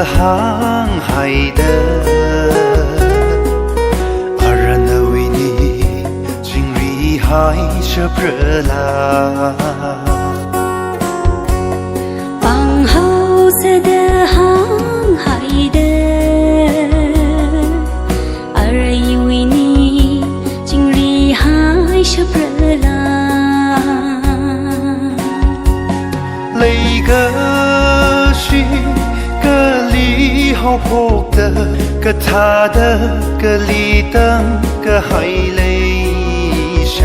的航海的，阿然的为你，今日还是不啦？放后色的航海的，阿然因为你，今日还是不啦？那个是个里好好的，个他的个里灯个海泪下。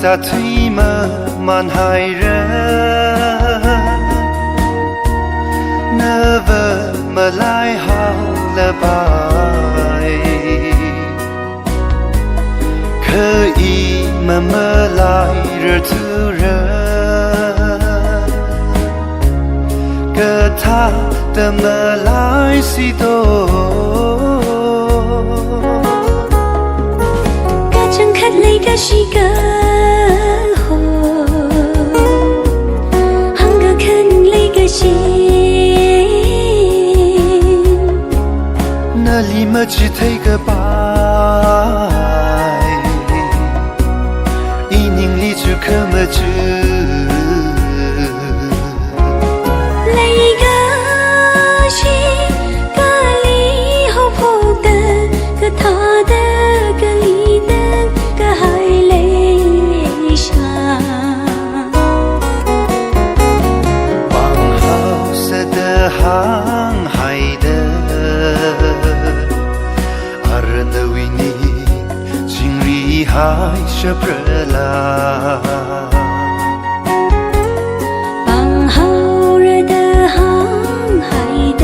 大腿们蛮害人，那么么来好了吧？可以慢慢来日突然，可他的么来西多。cả chẳng khát lấy cả gì cả那里么只thấy个白，一年里只可么只。航海的，阿然的为你，今日还是不啦？放后热的航海的，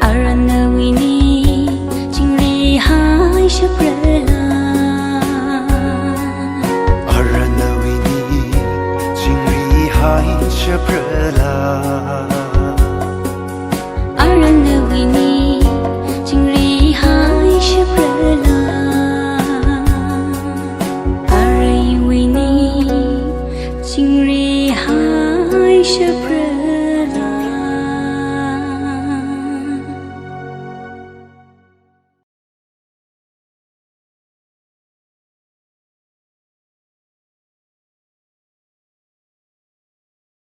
阿然的为你，今日还是不啦？阿然的为你，今日还是不啦？阿然的为你，今日还是不啦？阿然因为你，今日还是不。